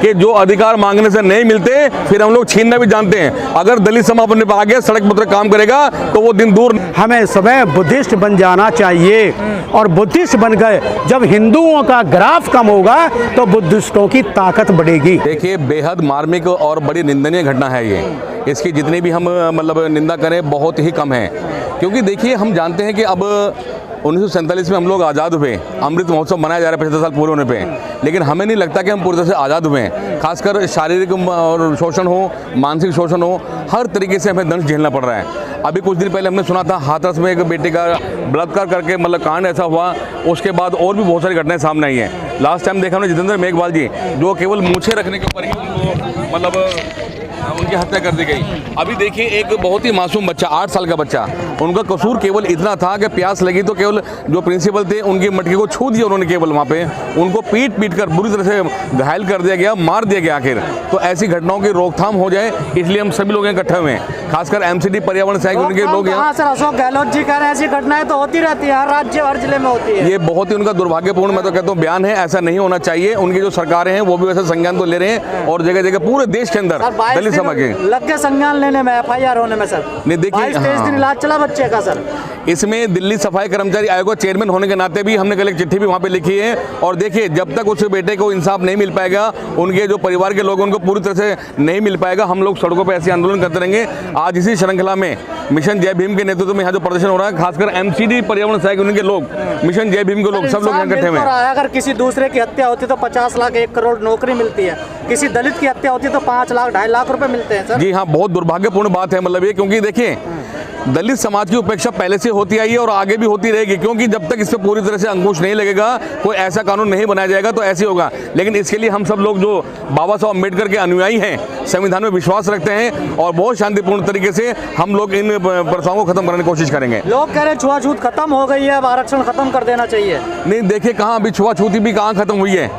कि जो अधिकार मांगने से नहीं मिलते फिर हम लोग छीनना भी जानते हैं। अगर दलित समाज अपने आ गया सड़क पर काम करेगा तो वो दिन दूर। हमें समय बुद्धिस्ट बन जाना चाहिए और बुद्धिस्ट बन गए जब हिंदुओं का ग्राफ कम होगा तो बुद्धिस्टों की ताकत बढ़ेगी। देखिए बेहद मार्मिक और बड़ी निंदनीय घटना है ये। इसकी जितनी भी हम मतलब निंदा करें बहुत ही कम है, क्योंकि देखिए हम जानते हैं कि अब 1947 में हम लोग आज़ाद हुए, अमृत महोत्सव मनाया जा रहा है 75 साल पूरे होने पे, लेकिन हमें नहीं लगता कि हम पूरी तरह से आज़ाद हुए हैं। खासकर शारीरिक और शोषण हो, मानसिक शोषण हो, हर तरीके से हमें दंड झेलना पड़ रहा है। अभी कुछ दिन पहले हमने सुना था हाथरस में एक बेटे का बलात्कार करके मतलब कांड ऐसा हुआ, उसके बाद और भी बहुत सारी घटनाएं सामने आई हैं। लास्ट टाइम देखा हमने जितेंद्र मेघवाल जी, जो केवल मूछें रखने के ऊपर ही उनको मतलब उनकी हत्या कर दी गई। अभी देखिए एक बहुत ही मासूम बच्चा, 8 साल का बच्चा, उनका कसूर केवल इतना था कि प्यास लगी तो केवल जो प्रिंसिपल थे उनकी मटकी को छू दिया उन्होंने, केवल वहाँ पे उनको पीट कर बुरी तरह से घायल कर दिया गया, मार दिया गया आखिर। तो ऐसी घटनाओं की रोकथाम हो जाए इसलिए हम सभी लोग इकट्ठे हुए हैं, खासकर MCD पर्यावरण सहायक उनके लोग यहाँ। सर अशोक गहलोत जी कह रहे हैं ऐसी घटनाएं तो होती रहती है, हर राज्य हर जिले में होती है। ये बहुत ही उनका दुर्भाग्यपूर्ण मैं तो कहता हूँ बयान है, ऐसा नहीं होना चाहिए। उनकी जो सरकारें हैं वो भी वैसे संज्ञान तो ले रहे हैं और जगह जगह पूरे देश के अंदर दलित समाज के लग के संज्ञान लेने में, FIR होने में सर। नहीं देखिए 22-23 दिन इलाज चला बच्चे का सर। इसमें दिल्ली सफाई कर्मचारी आयोग का चेयरमैन होने के नाते भी हमने कल एक चिट्ठी भी वहाँ पे लिखी है। और देखिए जब तक उस बेटे को इंसाफ नहीं मिल पाएगा, उनके जो परिवार के लोग उनको पूरी तरह से नहीं मिल पाएगा, हम लोग सड़कों पर ऐसे आंदोलन करते रहेंगे। आज इसी श्रृंखला में मिशन जय भीम के नेतृत्व में यहाँ जो प्रदर्शन हो रहा है, खासकर MCD पर्यावरण सहायक उनके लोग, मिशन जय भीम के लोग, सब लोग यहाँ इकट्ठे हुए हैं। अगर किसी दूसरे की हत्या होती तो 50 लाख 1 करोड़ नौकरी मिलती है, किसी दलित की हत्या होती तो 5 लाख 2.5 लाख रुपए मिलते हैं सर। जी हाँ, बहुत दुर्भाग्यपूर्ण बात है मतलब ये, क्योंकि देखिए दलित समाज की उपेक्षा पहले से होती आई है और आगे भी होती रहेगी, क्योंकि जब तक इस पर पूरी तरह से अंकुश नहीं लगेगा, कोई ऐसा कानून नहीं बनाया जाएगा तो ऐसे होगा। लेकिन इसके लिए हम सब लोग जो बाबा साहब अम्बेडकर के अनुयायी हैं, संविधान में विश्वास रखते हैं और बहुत शांतिपूर्ण तरीके से हम लोग इन प्रथाओं को खत्म करने की कोशिश करेंगे। लोग कह रहे हैं छुआछूत खत्म हो गई है, अब आरक्षण खत्म कर देना चाहिए। नहीं देखिए कहाँ अभी छुआछूती भी कहाँ खत्म हुई है।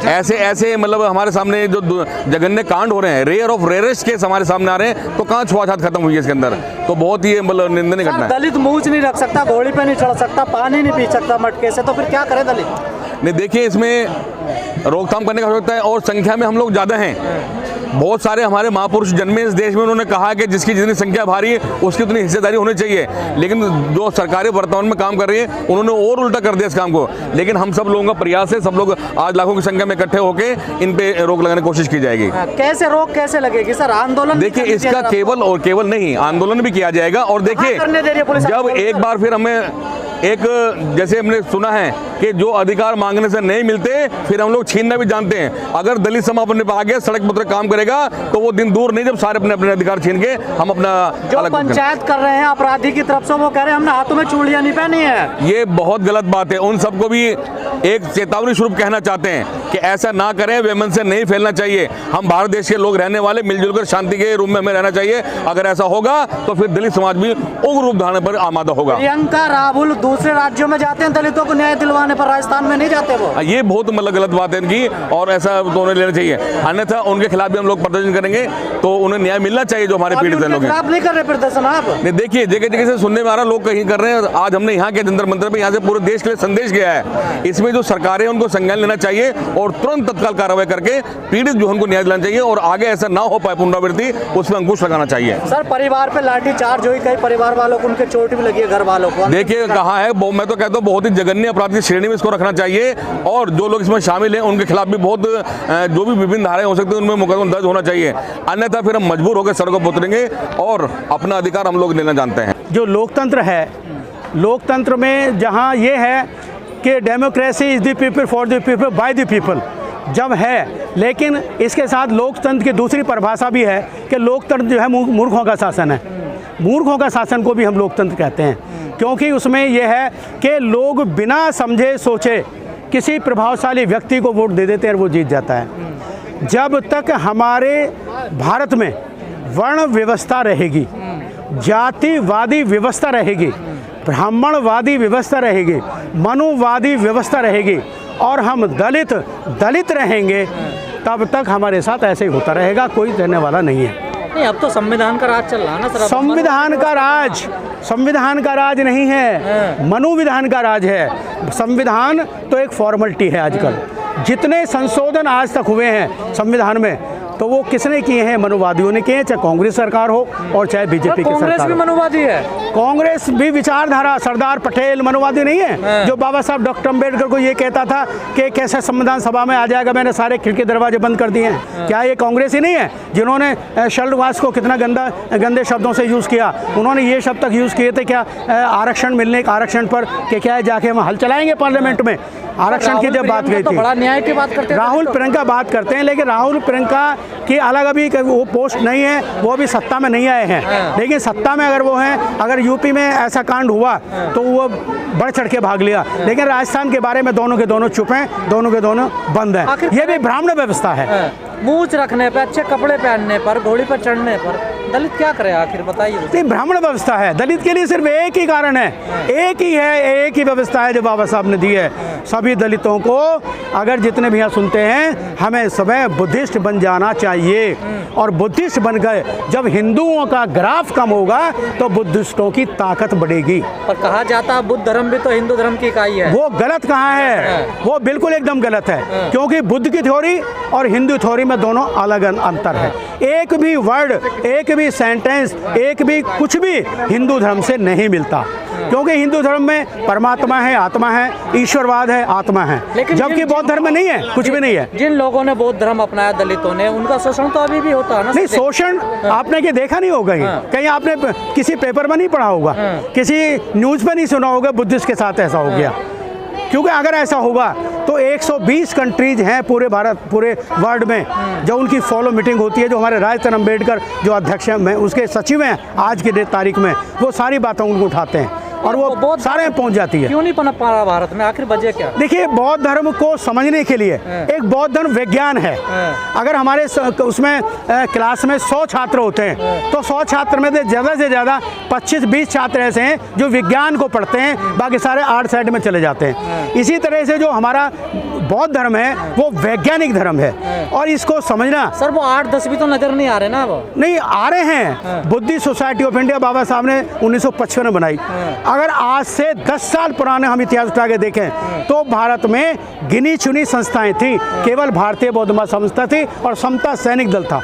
ऐसे मतलब हमारे सामने जो जघन्य कांड हो रहे हैं, रेयर ऑफ रेयरेस्ट केस हमारे सामने आ रहे हैं, तो कहाँ छुआछूत खत्म हुई है इसके अंदर। तो बहुत ही मतलब निंदनीय घटना है। दलित मूंछ नहीं रख सकता, घोड़ी पे नहीं चढ़ सकता, पानी नहीं पी सकता मटके से, तो फिर क्या करे दलित? नहीं देखिए इसमें रोकथाम करने का आवश्यकता है और संख्या में हम लोग ज़्यादा हैं। बहुत सारे हमारे महापुरुष जन्मे इस देश में, उन्होंने कहा कि जिसकी जितनी संख्या भारी है उसकी उतनी हिस्सेदारी होनी चाहिए। लेकिन जो सरकारें वर्तमान में काम कर रही है उन्होंने और उल्टा कर दिया इस काम को। लेकिन हम सब लोगों का प्रयास है, सब लोग आज लाखों की संख्या में इकट्ठे होकर इन पे रोक लगाने की कोशिश की जाएगी। कैसे रोक कैसे लगेगी सर? आंदोलन देखिए इसका केवल और केवल नहीं, आंदोलन भी किया जाएगा। और देखिए जब एक बार फिर हमें एक जैसे हमने सुना है कि जो अधिकार मांगने से नहीं मिलते फिर हम लोग छीनना भी जानते हैं। अगर दलित समाज अपने आ गया सड़क पर काम करेगा तो वो दिन दूर नहीं जब सारे अपने अपने अधिकार छीन के हम अपना जो पंचायत कर रहे हैं अपराधी की तरफ से, वो कह रहे हैं हमने हाथों में चूड़ियां नहीं पहनी है। ये बहुत गलत बात है। उन सबको भी एक चेतावनी स्वरूप कहना चाहते हैं कि ऐसा ना करें, वेमन से नहीं फैलना चाहिए। हम भारत देश के लोग रहने वाले मिलजुल कर शांति के रूप में हमें रहना चाहिए। अगर ऐसा होगा तो फिर दलित समाज भी उग्र रूप धारण पर आमादा होगा। प्रियंका राहुल दूसरे राज्यों में जाते हैं दलितों को न्याय दिलवाने पर, राजस्थान में नहीं जाते वो। ये बहुत मतलब गलत बात है इनकी और ऐसा तो उन्हें लेना चाहिए, अन्यथा उनके खिलाफ भी हम लोग प्रदर्शन करेंगे तो उन्हें न्याय मिलना चाहिए जो हमारे पीड़ित लोग हैं। आप नहीं कर रहे प्रदर्शन? आप नहीं देखिए जगह जगह से सुनने में आ रहा लोग कहीं कर रहे हैं। आज हमने यहाँ के जंतर मंतर पे यहाँ से पूरे देश के लिए संदेश गया है। इसमें जो सरकारें हैं उनको संज्ञान लेना चाहिए और तुरंत तत्काल कार्रवाई करके पीड़ित जो उनको न्याय दिलाना चाहिए और आगे ऐसा ना हो पाए पुनरावृत्ति, उसमें अंकुश लगाना चाहिए। सर परिवार पे लाठीचार्ज हुई, कई परिवार वालों को उनके चोट भी लगी है, घर वालों को। देखिए कहाँ है, मैं तो कहता हूँ बहुत ही जघन्य अपराध की श्रेणी में इसको रखना चाहिए और जो लोग इसमें शामिल हैं उनके खिलाफ भी बहुत जो भी विभिन्न धाराएं हो सकती हैं उनमें मुकदमा दर्ज होना चाहिए। अन्यथा फिर हम मजबूर होकर सड़कों पर उतरेंगे और अपना अधिकार हम लोग लेना जानते हैं। जो लोकतंत्र है, लोकतंत्र में जहाँ ये है कि democracy is the people for the people by the people जब है, लेकिन इसके साथ लोकतंत्र की दूसरी परिभाषा भी है कि लोकतंत्र जो है मूर्खों का शासन है। मूर्खों का शासन को भी हम लोकतंत्र कहते हैं, क्योंकि उसमें यह है कि लोग बिना समझे सोचे किसी प्रभावशाली व्यक्ति को वोट दे देते हैं और वो जीत जाता है। जब तक हमारे भारत में वर्ण व्यवस्था रहेगी, जातिवादी व्यवस्था रहेगी, ब्राह्मणवादी व्यवस्था रहेगी, मनुवादी व्यवस्था रहेगी और हम दलित रहेंगे, तब तक हमारे साथ ऐसे ही होता रहेगा, कोई रहने वाला नहीं है। नहीं, अब तो संविधान का राज चल रहा है ना सर। संविधान का राज नहीं है, मनुविधान का राज है। संविधान तो एक फॉर्मेलिटी है आजकल। जितने संशोधन आज तक हुए हैं संविधान में, तो वो किसने किए हैं? मनुवादियों ने किए हैं, चाहे कांग्रेस सरकार हो और चाहे बीजेपी की कांग्रेस सरकार भी हो। मनुवादी है। कांग्रेस भी विचारधारा, सरदार पटेल मनुवादी नहीं है? जो बाबा साहब डॉक्टर अम्बेडकर को ये कहता था कि कैसे संविधान सभा में आ जाएगा, मैंने सारे खिड़की दरवाजे बंद कर दिए हैं। क्या ये कांग्रेस ही नहीं है जिन्होंने शल्डवास को कितना गंदे शब्दों से यूज़ किया? उन्होंने ये शब्द तक यूज़ किए थे क्या आरक्षण मिलने के आरक्षण पर, कि क्या है जाके हम हल चलाएंगे पार्लियामेंट में? आरक्षण की जब बात गई तो थी, बड़ा न्याय की बात करते हैं। राहुल प्रियंका बात करते हैं, लेकिन राहुल प्रियंका की अलग अभी वो पोस्ट नहीं है, वो अभी सत्ता में नहीं आए हैं। लेकिन सत्ता में अगर वो हैं, अगर यूपी में ऐसा कांड हुआ तो वो बढ़ चढ़ के भाग लिया, लेकिन राजस्थान के बारे में दोनों के दोनों चुप हैं, दोनों के दोनों बंद हैं। ये भी ब्राह्मण व्यवस्था है। मूछ रखने पर, अच्छे कपड़े पहनने पर, घोड़ी पर चढ़ने पर दलित क्या करे आखिर, बताइए। नहीं, ब्राह्मण व्यवस्था है। दलित के लिए सिर्फ एक ही कारण है, एक ही है, एक ही व्यवस्था है जो बाबा साहब ने दी है। सभी दलितों को, अगर जितने भी यहाँ सुनते हैं, हमें समय बुद्धिस्ट बन जाना चाहिए। और बुद्धिस्ट बन गए जब हिंदुओं का ग्राफ कम होगा तो बुद्धिस्टों की ताकत बढ़ेगी। पर कहा जाता है बुद्ध धर्म भी तो हिंदू धर्म की इकाई है। वो गलत कहाँ है? वो बिल्कुल एकदम गलत है, क्योंकि बुद्ध की थ्योरी और हिंदू थ्योरी में दोनों अलग अंतर है। एक भी वर्ड, एक भी सेंटेंस, एक भी कुछ भी हिंदू धर्म से नहीं मिलता, क्योंकि हिंदू धर्म में परमात्मा है, आत्मा है, ईश्वरवाद है, आत्मा है, जबकि बौद्ध धर्म में नहीं है, कुछ भी नहीं है। जिन लोगों ने बौद्ध धर्म अपनाया दलितों ने, उनका शोषण तो अभी भी होता है ना? नहीं, शोषण आपने क्या देखा नहीं होगा? कहीं आपने किसी पेपर में नहीं पढ़ा होगा, किसी न्यूज़ में नहीं सुना होगा बुद्धिस्ट के साथ ऐसा हो गया। क्योंकि अगर ऐसा हुआ तो 120 कंट्रीज हैं पूरे भारत, पूरे वर्ल्ड में, जो उनकी फॉलो मीटिंग होती है, जो हमारे राजस्थान अम्बेडकर जो अध्यक्ष हैं, उसके सचिव हैं आज की तारीख में, वो सारी बातें उनको उठाते हैं और वो बहुत सारे पहुंच जाती है। क्यों नहीं पनप पा रहा भारत में, आखिर वजह क्या? देखिए, बौद्ध धर्म को समझने के लिए एक बौद्ध धर्म विज्ञान है। अगर हमारे उसमें क्लास में 100 छात्र होते हैं तो 100 छात्र में ज़्यादा से ज़्यादा 25-20 छात्र ऐसे हैं जो विज्ञान को पढ़ते हैं, बाकी सारे आर्ट साइड में चले जाते हैं। इसी तरह से जो हमारा बौद्ध धर्म है वो वैज्ञानिक धर्म है, और इसको समझना। सर वो 8-10 भी तो नजर नहीं आ रहे ना? वो नहीं आ रहे हैं। बुद्धिस्ट सोसाइटी ऑफ इंडिया बाबा साहब ने 1955 में बनाई। अगर आज से 10 साल पुराने हम इतिहास उठा के देखें तो भारत में गिनी चुनी संस्थाएं थी, केवल भारतीय बौद्ध मत संस्था थी और समता सैनिक दल था,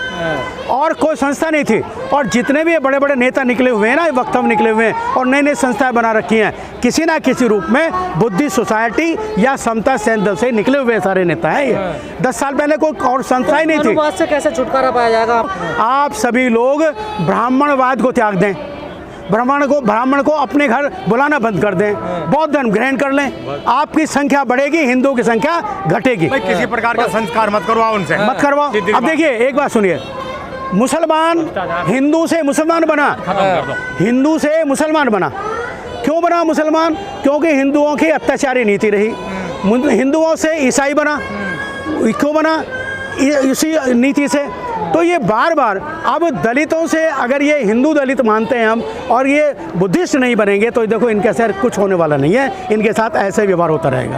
और कोई संस्था नहीं थी। और जितने भी बड़े बड़े नेता निकले हुए हैं ना, वक्तव्य निकले हुए हैं और नई नई संस्थाएं बना रखी हैं, किसी ना किसी रूप में बुद्धिस्ट सोसाइटी या समता सैनिक दल से निकले हुए सारे नेता हैं। ये 10 साल पहले कोई और संस्था ही नहीं थी। मनुवाद से कैसे छुटकारा पाया जाएगा? आप सभी लोग ब्राह्मणवाद को त्याग दें, ब्राह्मण को अपने घर बुलाना बंद कर दें, बौद्ध धर्म ग्रहण कर लें, आपकी संख्या बढ़ेगी, हिंदुओं की संख्या घटेगी। किसी प्रकार का संस्कार मत करवाओ उनसे, मत करवाओ। अब देखिए, एक बात सुनिए, मुसलमान हिंदू से मुसलमान बना, हिंदू से मुसलमान बना। क्यों बना मुसलमान? क्योंकि हिंदुओं की अत्याचारी नीति रही। हिंदुओं से ईसाई बना, क्यों बना? इसी नीति से। तो ये बार बार अब दलितों से, अगर ये हिंदू दलित मानते हैं हम और ये बुद्धिस्ट नहीं बनेंगे तो देखो इनके साथ कुछ होने वाला नहीं है, इनके साथ ऐसे व्यवहार होता रहेगा।